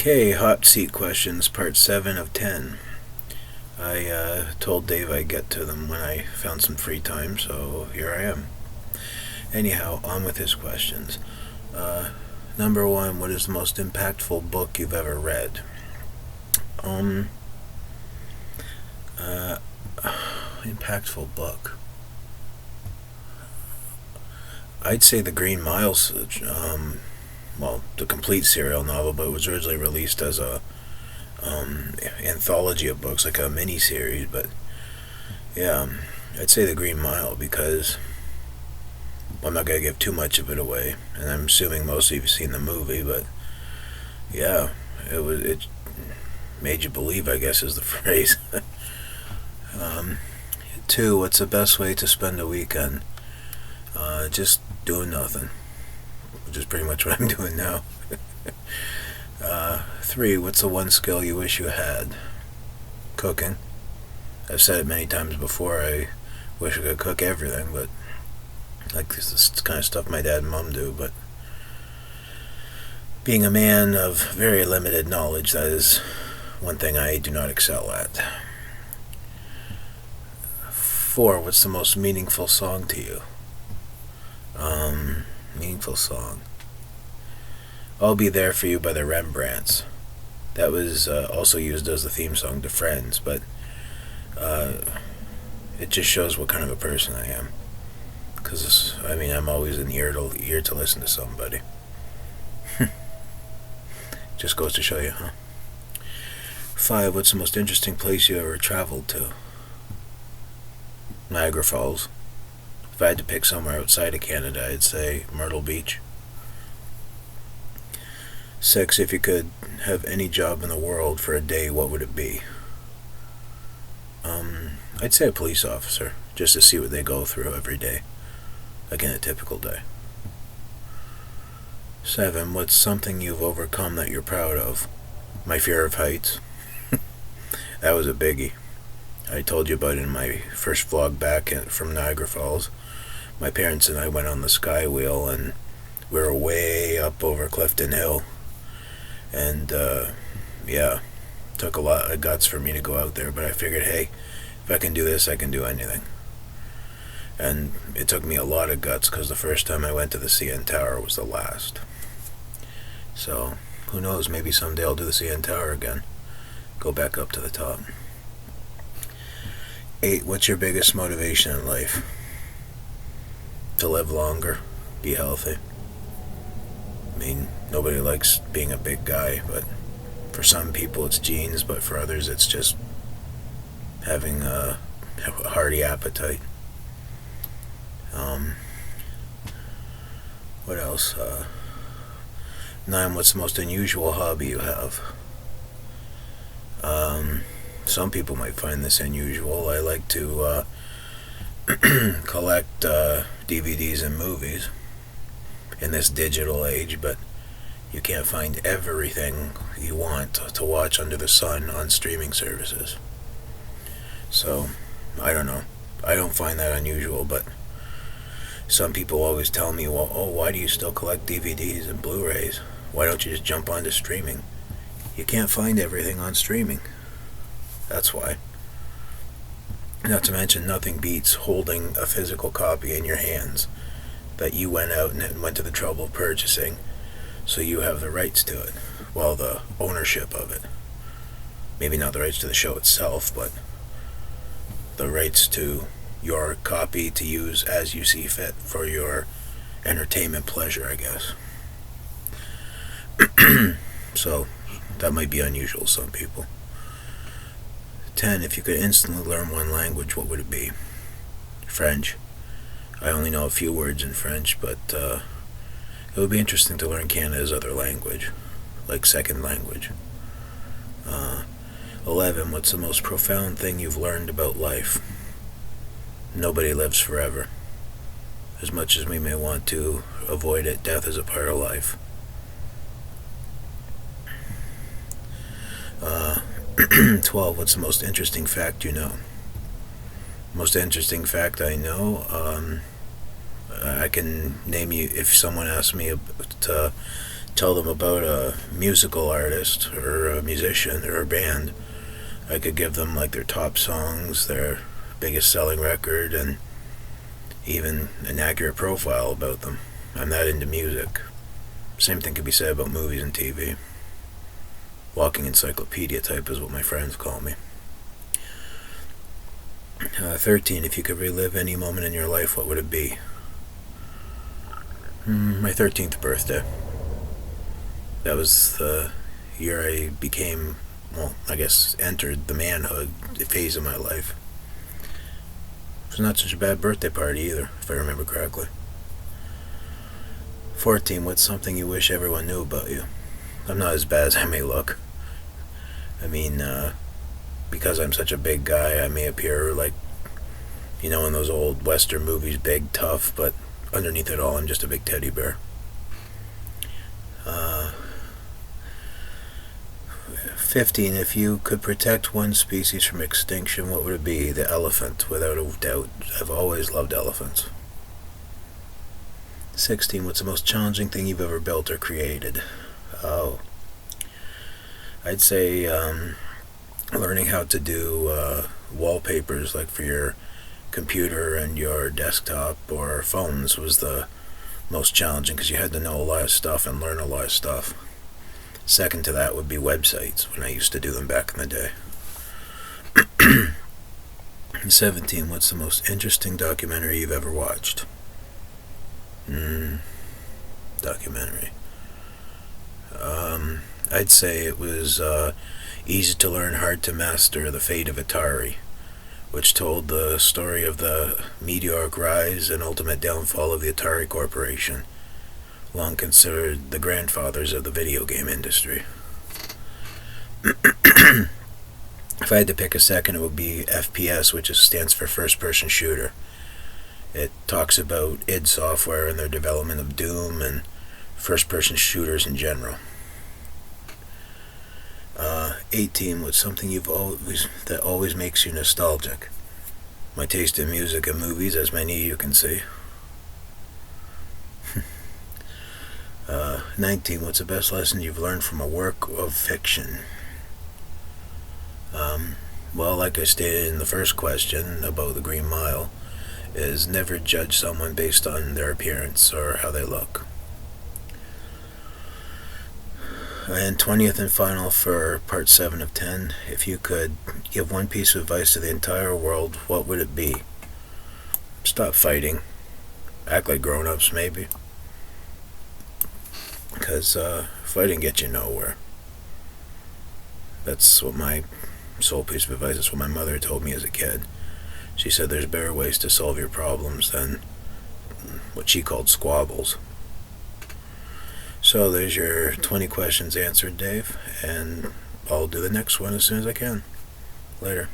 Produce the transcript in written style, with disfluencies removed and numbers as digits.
Okay, hot seat questions, part 7 of 10. I told Dave I'd get to them when I found some free time, so here I am. Anyhow, on with his questions. Number 1, what is the most impactful book you've ever read? Impactful book. I'd say The Green Mile, the complete serial novel, but it was originally released as a anthology of books, like a mini-series, but yeah, I'd say The Green Mile because I'm not going to give too much of it away, and I'm assuming most of you have seen the movie, but yeah, it made you believe, I guess is the phrase. 2, what's the best way to spend a weekend? Just doing nothing, which is pretty much what I'm doing now. 3, what's the one skill you wish you had? Cooking. I've said it many times before, I wish I could cook everything, but like this is the kind of stuff my dad and mom do, but being a man of very limited knowledge, that is one thing I do not excel at. 4, what's the most meaningful song to you? Meaningful song. I'll Be There For You by the Rembrandts. That was also used as the theme song to Friends, but it just shows what kind of a person I am. Because, I'm always an ear to listen to somebody. Just goes to show you, huh? 5, what's the most interesting place you ever traveled to? Niagara Falls. If I had to pick somewhere outside of Canada, I'd say Myrtle Beach. 6, if you could have any job in the world for a day, what would it be? I'd say a police officer, just to see what they go through every day, like in a typical day. 7, what's something you've overcome that you're proud of? My fear of heights. That was a biggie. I told you about it in my first vlog back from Niagara Falls. My parents and I went on the Sky Wheel, and we were way up over Clifton Hill. And, took a lot of guts for me to go out there, but I figured, hey, if I can do this, I can do anything. And it took me a lot of guts, because the first time I went to the CN Tower was the last. So, who knows, maybe someday I'll do the CN Tower again. Go back up to the top. 8, what's your biggest motivation in life? To live longer, be healthy. Nobody likes being a big guy, but for some people it's genes, but for others it's just having a hearty appetite. What else? 9, what's the most unusual hobby you have? Some people might find this unusual. I like to collect DVDs and movies in this digital age, but you can't find everything you want to watch under the sun on streaming services. So, I don't know. I don't find that unusual, but some people always tell me, well, why do you still collect DVDs and Blu-rays? Why don't you just jump onto streaming? You can't find everything on streaming. That's why. Not to mention, nothing beats holding a physical copy in your hands that you went out and went to the trouble of purchasing, so you have the rights to it. Well, the ownership of it. Maybe not the rights to the show itself, but the rights to your copy to use as you see fit for your entertainment pleasure, I guess. So, that might be unusual to some people. 10, if you could instantly learn one language, what would it be? French. I only know a few words in French, but it would be interesting to learn Canada's other language, like second language. 11, what's the most profound thing you've learned about life? Nobody lives forever. As much as we may want to avoid it, death is a part of life. 12, what's the most interesting fact you know? Most interesting fact I know, I can name you, if someone asked me to tell them about a musical artist or a musician or a band, I could give them like their top songs, their biggest selling record, and even an accurate profile about them. I'm that into music. Same thing could be said about movies and TV. Walking encyclopedia type is what my friends call me. 13. If you could relive any moment in your life, what would it be? My 13th birthday. That was the year I became, well, I guess, entered the manhood phase of my life. It was not such a bad birthday party either, if I remember correctly. 14. What's something you wish everyone knew about you? I'm not as bad as I may look. I mean, because I'm such a big guy, I may appear like, in those old Western movies, big, tough, but underneath it all, I'm just a big teddy bear. 15. If you could protect one species from extinction, what would it be? The elephant, without a doubt. I've always loved elephants. 16. What's the most challenging thing you've ever built or created? Oh, I'd say learning how to do wallpapers, like for your computer and your desktop or phones, was the most challenging, because you had to know a lot of stuff and learn a lot of stuff. Second to that would be websites, when I used to do them back in the day. 17. What's the most interesting documentary you've ever watched? Documentary. I'd say it was Easy to Learn, Hard to Master, The Fate of Atari, which told the story of the meteoric rise and ultimate downfall of the Atari Corporation, long considered the grandfathers of the video game industry. If I had to pick a second, it would be FPS, which stands for First Person Shooter. It talks about id Software and their development of Doom and first person shooters in general. 18. What's something that always makes you nostalgic? My taste in music and movies, as many of you can see. 19. What's the best lesson you've learned from a work of fiction? Well, like I stated in the first question about the Green Mile, is never judge someone based on their appearance or how they look. And 20th and final for part 7 of 10, if you could give one piece of advice to the entire world, what would it be? Stop fighting. Act like grown-ups, maybe. Because fighting gets you nowhere. That's what my sole piece of advice is, what my mother told me as a kid. She said there's better ways to solve your problems than what she called squabbles. So there's your 20 questions answered, Dave, and I'll do the next one as soon as I can. Later.